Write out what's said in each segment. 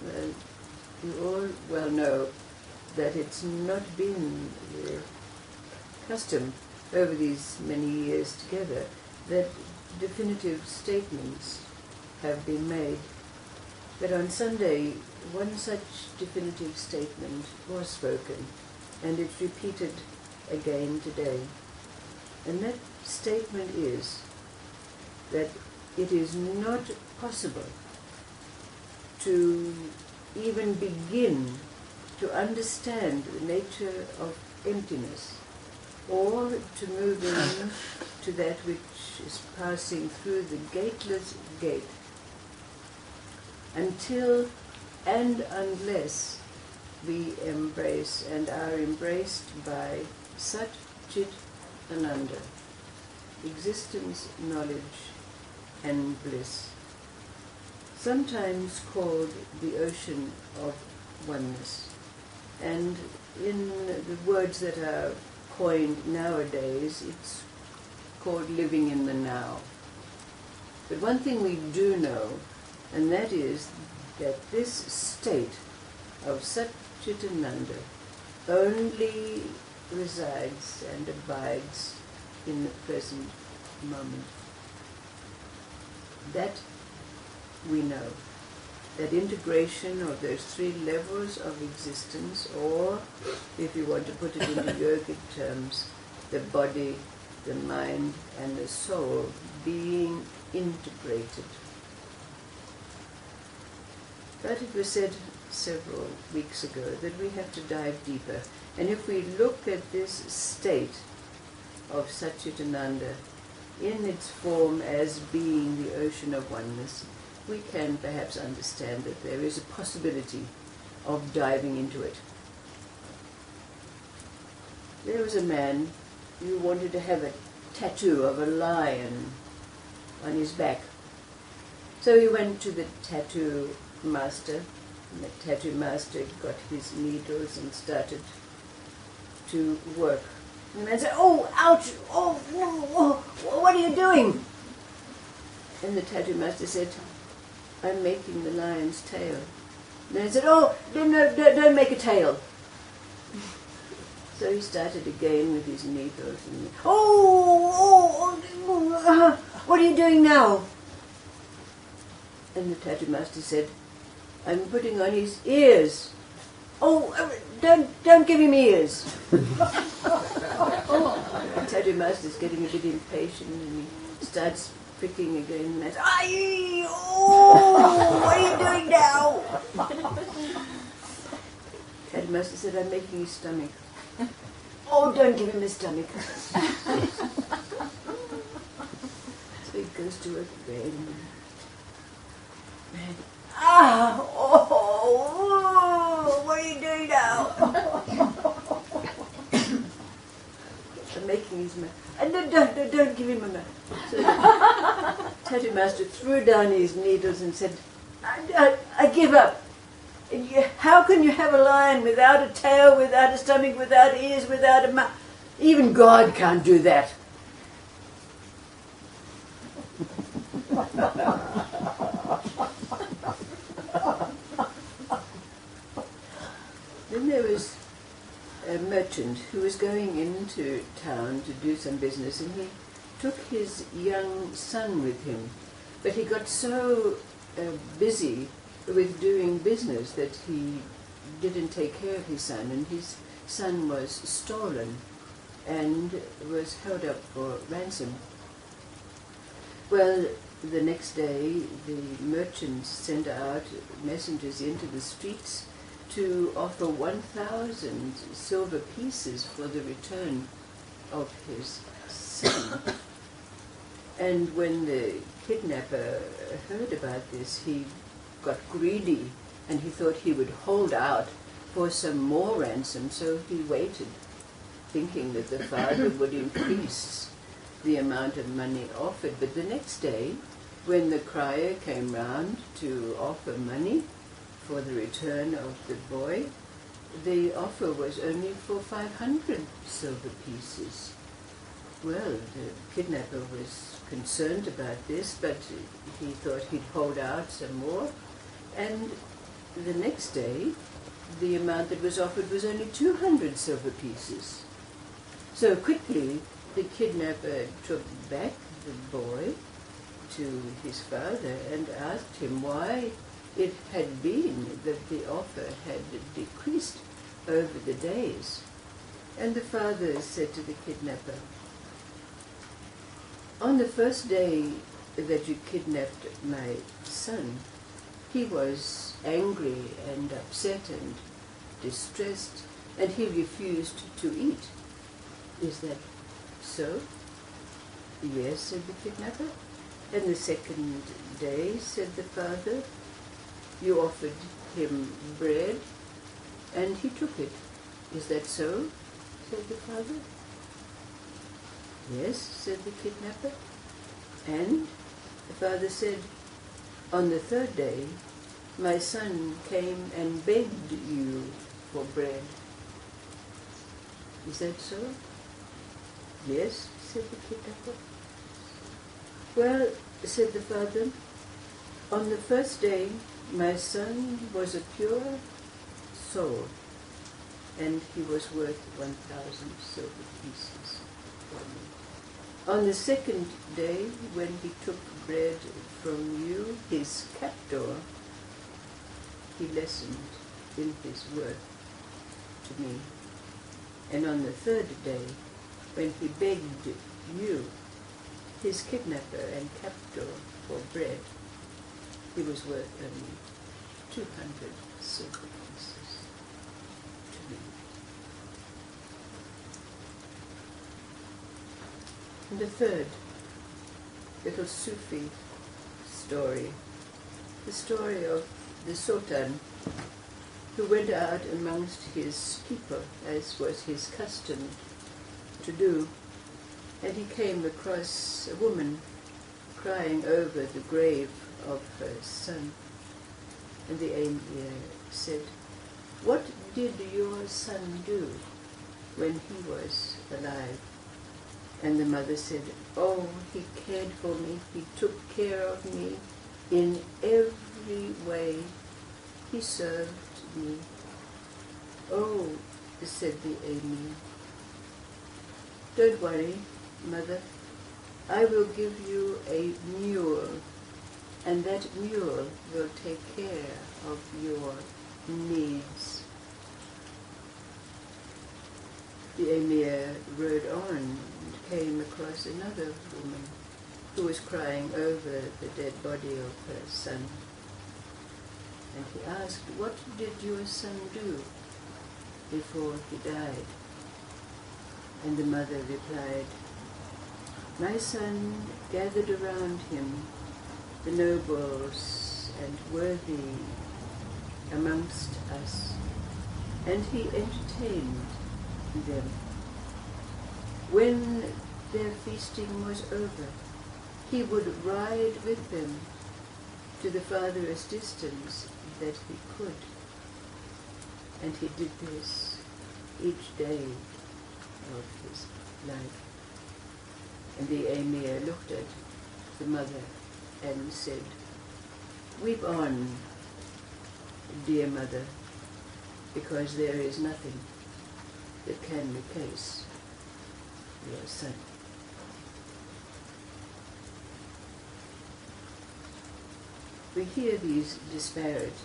Well, you all well know that it's not been the custom over these many years together that definitive statements have been made. But on Sunday, one such definitive statement was spoken, and it's repeated again today. And that statement is that it is not possible to even begin to understand the nature of emptiness, or to move in to that which is passing through the gateless gate, until and unless we embrace and are embraced by Sat Chit Ananda, existence, knowledge, and bliss, sometimes called the ocean of oneness. And in the words that are coined nowadays, it's called living in the now. But one thing we do know, and that is that this state of Sat Chit Ananda only resides and abides in the present moment. That we know. That integration of those three levels of existence, or, if you want to put it into yogic terms, the body, the mind, and the soul being integrated. But it was said several weeks ago that we have to dive deeper. And if we look at this state of Satchitananda in its form as being the ocean of oneness, we can perhaps understand that there is a possibility of diving into it. There was a man who wanted to have a tattoo of a lion on his back. So he went to the tattoo master, and the tattoo master got his needles and started to work. And the man said, "Oh, ouch! Oh, what are you doing?" And the tattoo master said, "I'm making the lion's tail." And I said, "Oh, no, don't make a tail." So he started again with his needles. And what are you doing now? And the tattoo master said, "I'm putting on his ears." "Oh, don't give him ears." The tattoo master's getting a bit impatient, and he starts pricking again. And says, what are you doing now? Tattoo master said, "I'm making his stomach." "Oh, don't give him his stomach." So he goes to work again. Man, what are you doing now? I'm making his mouth. Don't give him a mouth. So the tattoo master threw down his needles and said, I give up. How can you have a lion without a tail, without a stomach, without ears, without a mouth? Even God can't do that. Then there was a merchant who was going into town to do some business, and he took his young son with him. But he got so busy with doing business that he didn't take care of his son, and his son was stolen and was held up for ransom. Well, the next day the merchants sent out messengers into the streets to offer 1,000 silver pieces for the return of his son. And when the kidnapper heard about this, he got greedy, and he thought he would hold out for some more ransom, so he waited, thinking that the father would increase the amount of money offered. But the next day, when the crier came round to offer money for the return of the boy, the offer was only for 500 silver pieces. Well, the kidnapper was concerned about this, but he thought he'd hold out some more. And the next day, the amount that was offered was only 200 silver pieces. So quickly, the kidnapper took back the boy to his father and asked him why it had been that the offer had decreased over the days. And the father said to the kidnapper, "On the first day that you kidnapped my son, he was angry and upset and distressed, and he refused to eat. Is that so?" "Yes," said the kidnapper. "And the second day," said the father, "you offered him bread, and he took it. Is that so?" said the father. "Yes," said the kidnapper. And the father said, "On the third day, my son came and begged you for bread. Is that so?" "Yes," said the kidnapper. "Well," said the father, "on the first day, my son was a pure soul, and he was worth 1,000 silver pieces for me. On the second day, when he took bread from you, his captor, he lessened in his worth to me. And on the third day, when he begged you, his kidnapper and captor, for bread, he was worth only 200 silver pieces to me." And the third little Sufi story, the story of the sultan who went out amongst his people, as was his custom to do, and he came across a woman crying over the grave of her son. And the emir said, "What did your son do when he was alive?" And the mother said, "Oh, he cared for me, he took care of me in every way, he served me." "Oh," said the emir, "don't worry, mother, I will give you a mule, and that mule will take care of your needs." The emir rode on and came across another woman who was crying over the dead body of her son. And he asked, "What did your son do before he died?" And the mother replied, "My son gathered around him the nobles and worthy amongst us, and he entertained them. When their feasting was over, he would ride with them to the farthest distance that he could. And he did this each day of his life." And the emir looked at the mother and said, "Weep on, dear mother, because there is nothing that can replace your son." We hear these disparate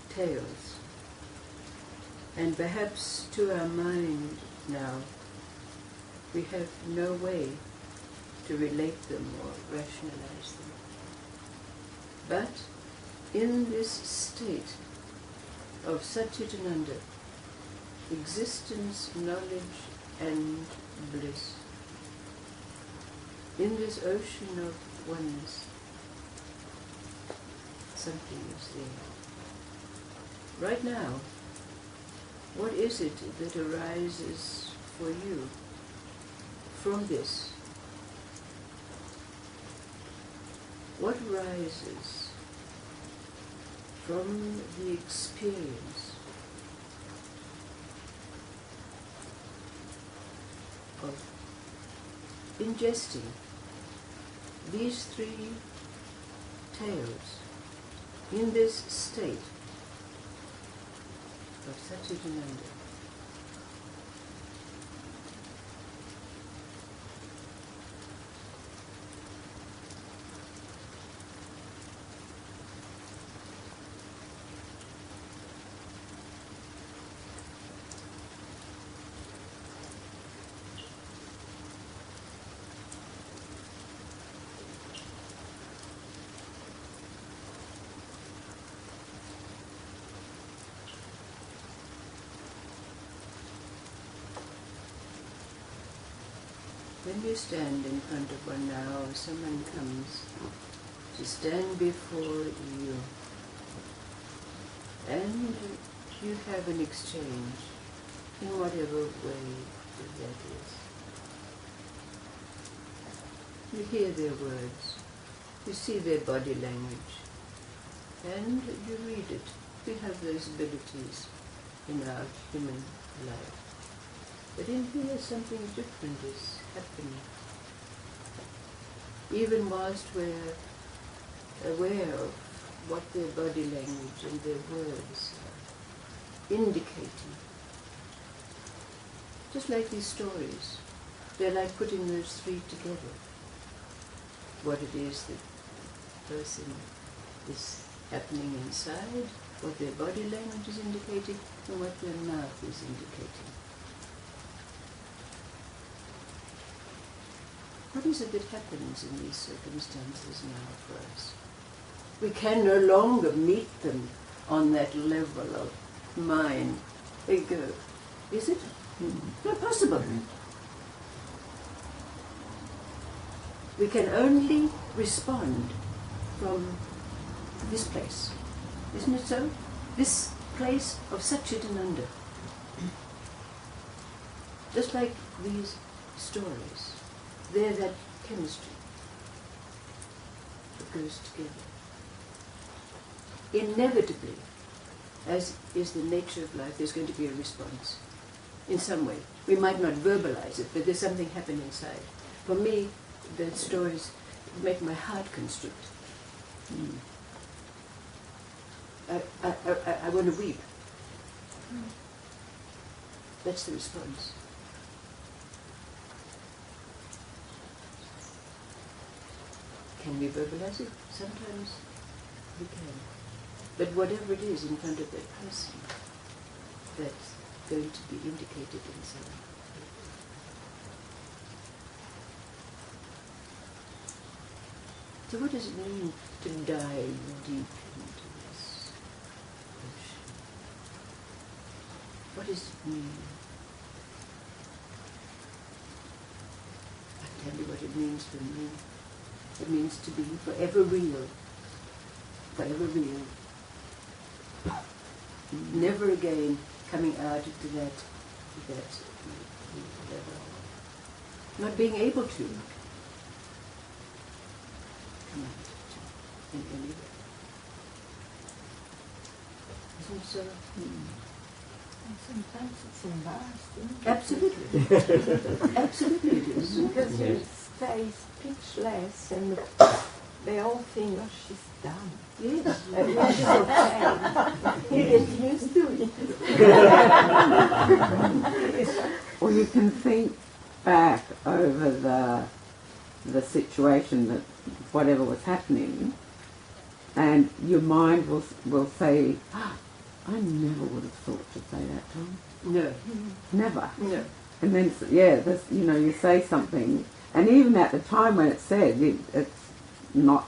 tales, and perhaps to our mind now, we have no way to relate them or rationalize them. But in this state of Satchitananda, existence, knowledge, and bliss, in this ocean of oneness, something is there. Right now, what is it that arises for you from this? What rises from the experience of ingesting these three tales in this state of Satchitananda. When you stand in front of one now, or someone comes to stand before you, and you have an exchange in whatever way that is. You hear their words, you see their body language, and you read it. We have those abilities in our human life. But in here something different is happening. Even whilst we're aware of what their body language and their words are indicating. Just like these stories, they're like putting those three together. What it is that the person is happening inside, what their body language is indicating, and what their mouth is indicating. What is it that happens in these circumstances now for us? We can no longer meet them on that level of mind, ego. Is it? Not possible. We can only respond from this place. Isn't it so? This place of Satchitananda. Just like these stories. They're that chemistry that goes together. Inevitably, as is the nature of life, there's going to be a response in some way. We might not verbalize it, but there's something happening inside. For me, the stories make my heart constrict. I want to weep. That's the response. Can we verbalize it? Sometimes we can. But whatever it is in front of that person, that's going to be indicated in some way. So what does it mean to dive deep into this ocean? What does it mean? I'll tell you what it means for me. It means to be forever real. Forever real. Never again coming out into that level. Not being able to come out in any way. Isn't it so? And sometimes it's embarrassing. Absolutely. Absolutely it is. Because you stay speechless and they all think, oh, she's done. Yes. It's okay. You get used to it. Or you can think back over the situation, that whatever was happening, and your mind will say, oh, I never would have thought to say that, Tom. No. Never. No. And then, you say something, and even at the time when it's said, it's not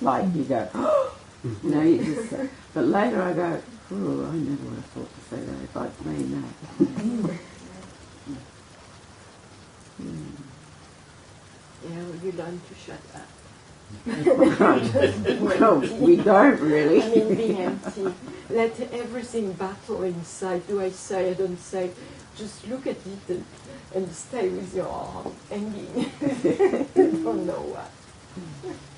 like you go, oh, you just say. But later I go, oh, I never would have thought to say that if I'd mean that. Yeah, well, you learn to shut up. Well, we don't really. I mean, be empty. Let everything battle inside. Do I say, I don't say. Just look at it and stay with your arm hanging. Don't know what.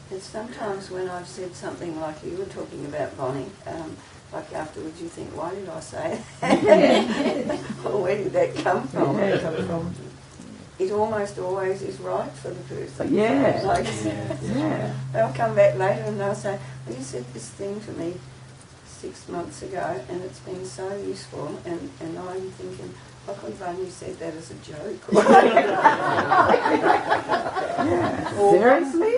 And sometimes when I've said something like you were talking about, Bonnie, like afterwards you think, why did I say that? Or where did that come from? It almost always is right for the person. Yeah. Like, they'll come back later and they'll say, well, you said this thing to me 6 months ago, and it's been so useful, and I'm thinking, I could have only said that as a joke. Seriously?